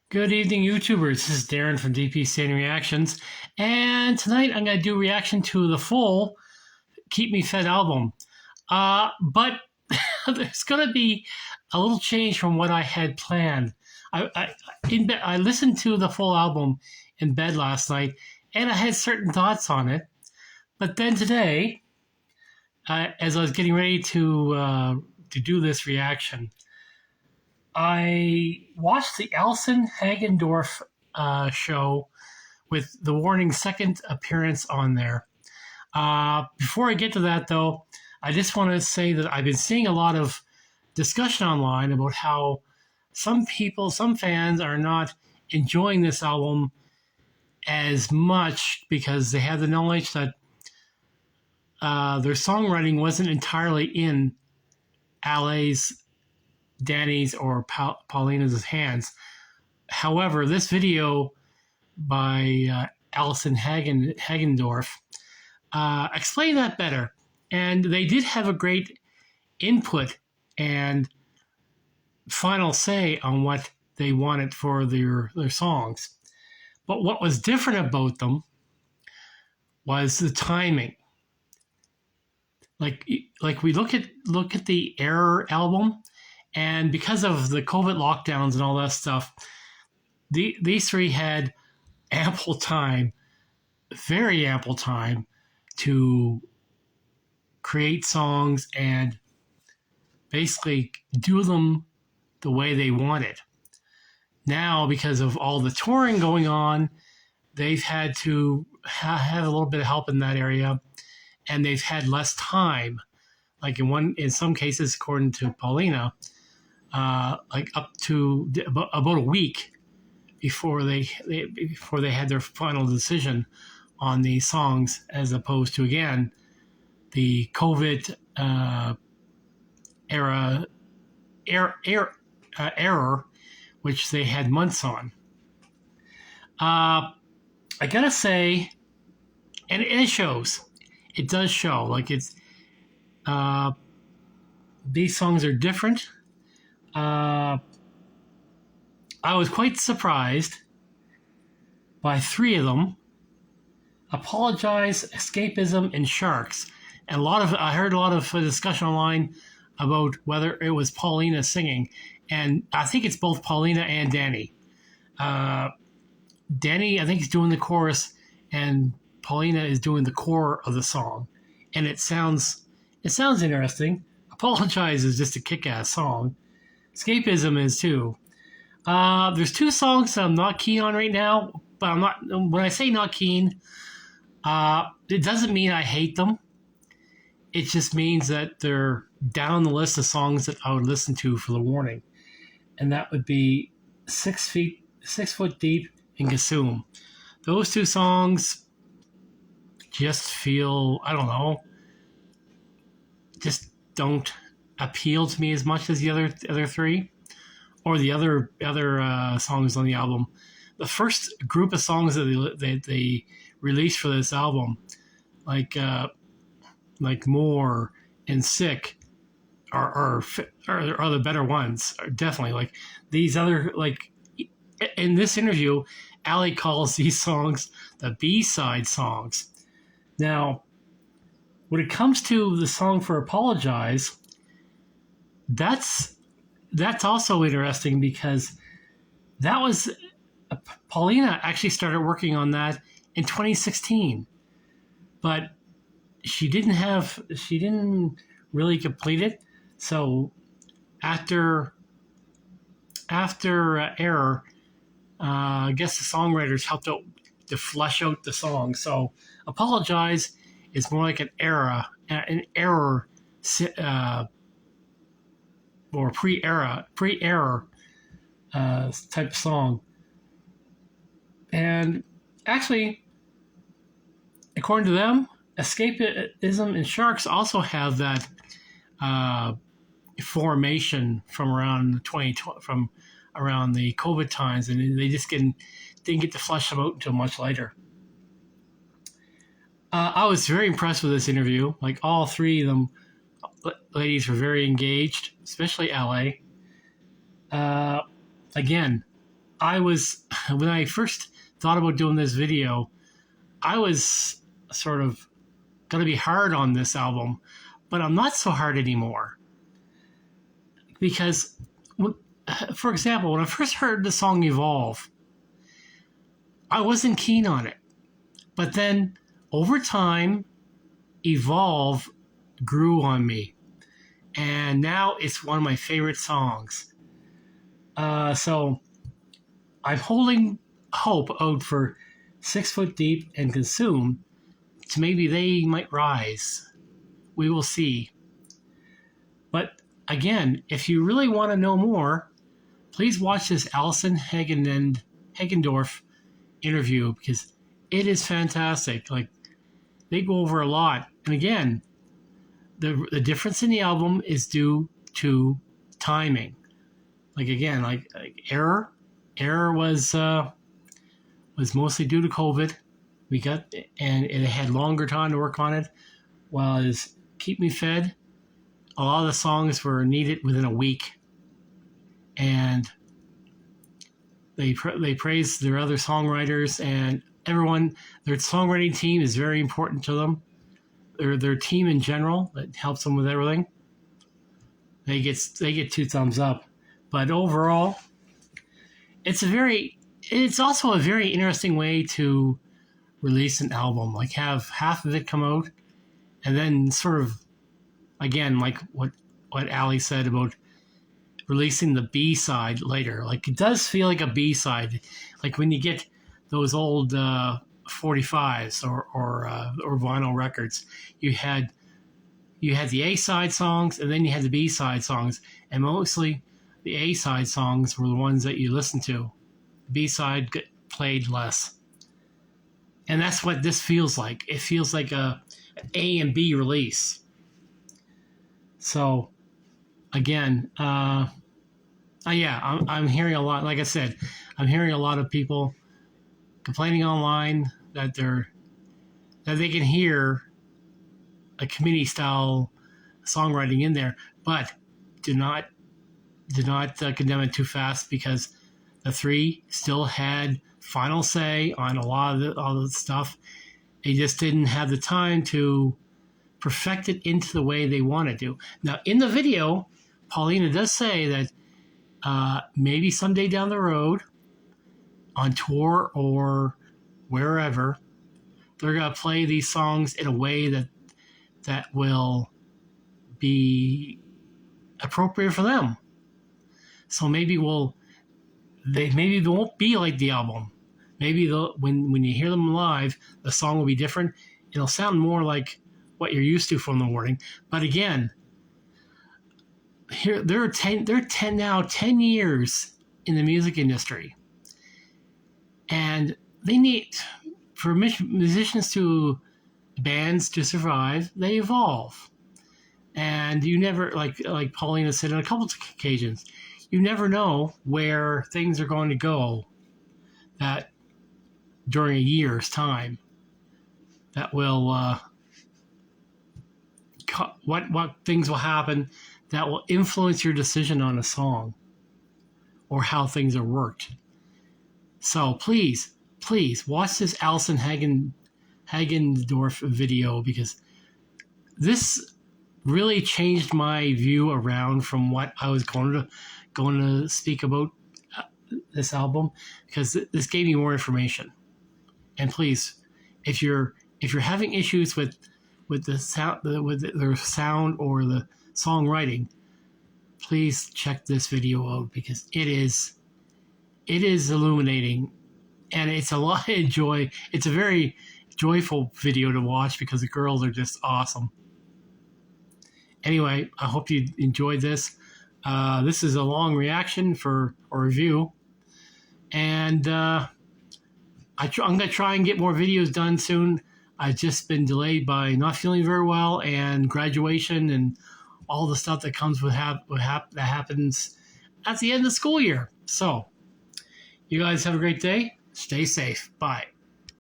Good evening, YouTubers. This is Darren from DP Standing Reactions, and tonight I'm going to do a reaction to the full Keep Me Fed album. But there's going to be a little change from what I had planned. I listened to the full album in bed last night, and I had certain thoughts on it. But then today, as I was getting ready to do this reaction, I watched the Allison Hagendorf show with the Warning's second appearance on there. Before I get to that, though, I just want to say that I've been seeing a lot of discussion online about how some people, some fans, are not enjoying this album as much because they have the knowledge that their songwriting wasn't entirely in Ale's, Danny's, or Paulina's hands. However, this video by Allison Hagendorf explained that better. And they did have a great input and final say on what they wanted for their songs. But what was different about them was the timing. Like we look at the Error album, and because of the COVID lockdowns and all that stuff, these three had ample time, very ample time, to create songs and basically do them the way they wanted. Now, because of all the touring going on, they've had to have a little bit of help in that area, and they've had less time. Like in some cases, according to Paulina, like up to about a week before they had their final decision on these songs, as opposed to, again, the COVID error, which they had months on. I gotta say, and it shows. It does show. Like these songs are different. I was quite surprised by three of them: Apologize, Escapism, and Sharks. And I heard a lot of discussion online about whether it was Paulina singing, and I think it's both Paulina and Danny. Danny, I think, is doing the chorus, and Paulina is doing the core of the song, and it sounds interesting. Apologize is just a kick-ass song. Escapism is too. There's two songs that I'm not keen on right now, but I'm not. When I say not keen, it doesn't mean I hate them. It just means that they're down the list of songs that I would listen to for the Warning, and that would be 6 Foot Deep and Gassoon. Those two songs just feel, I don't know, just don't appeal to me as much as the other three, or the other songs on the album. The first group of songs that they released for this album, like More and Sick, are the better ones. Are definitely, like, these other, like, in this interview, Ali calls these songs the B-side songs. Now, when it comes to the song for Apologize, that's also interesting, because that was Paulina actually started working on that in 2016, but she didn't really complete it. So after Error, I guess the songwriters helped out to flesh out the song. So Apologize is more like an error or pre-error type of song. And actually, according to them, Escapism and Sharks also have that formation from around the COVID times, and they just didn't get to flesh them out until much later. I was very impressed with this interview. Like, all three of them ladies were very engaged, especially LA. Again, when I first thought about doing this video, I was sort of going to be hard on this album, but I'm not so hard anymore. Because, for example, when I first heard the song Evolve, I wasn't keen on it. But then, over time, Evolve grew on me. And now it's one of my favorite songs. So I'm holding hope out for 6 Foot Deep and Consume to maybe they might rise. We will see. But again, if you really want to know more, please watch this Allison Hagendorf interview because it is fantastic. Like, they go over a lot. And again, the difference in the album is due to timing. Like, again, like Error was mostly due to COVID. And it had longer time to work on it. While as Keep Me Fed, a lot of the songs were needed within a week. And they praise their other songwriters and everyone. Their songwriting team is very important to them. Their team in general that helps them with everything. They get 2 thumbs up. But overall, it's also a very interesting way to release an album. Like, have half of it come out, and then sort of, again, like what Ali said about releasing the B-side later. Like, it does feel like a B-side. Like when you get those old 45s or vinyl records, you had the A-side songs, and then you had the B-side songs, and mostly the A-side songs were the ones that you listened to. The B-side got played less. And that's what this feels like. It feels like an A and B release. So, again, I'm hearing a lot. Like I said, I'm hearing a lot of people complaining online that they can hear a committee style songwriting in there, but do not condemn it too fast, because the 3 still had final say on all the stuff. They just didn't have the time to perfect it into the way they wanted to. Now, in the video, Paulina does say that maybe someday down the road, on tour or wherever, they're going to play these songs in a way that will be appropriate for them. So maybe they won't be like the album. Maybe when you hear them live, the song will be different. It'll sound more like what you're used to from The Warning. But again, here they're 10 years in the music industry, and they need, for musicians to bands to survive, they evolve. And you never, like Paulina said on a couple of occasions, you never know where things are going to go that during a year's time that will what things will happen that will influence your decision on a song or how things are worked. So please watch this Allison Hagendorf video, because this really changed my view around from what I was going to speak about this album, because this gave me more information. And please, if you're having issues with the sound, with the sound or the songwriting, please check this video out, because it is illuminating, and it's a lot of joy. It's a very joyful video to watch because the girls are just awesome. Anyway, I hope you enjoyed this. This is a long reaction or review, and I'm going to try and get more videos done soon. I've just been delayed by not feeling very well and graduation and all the stuff that comes with that happens at the end of the school year. So, you guys have a great day. Stay safe. Bye.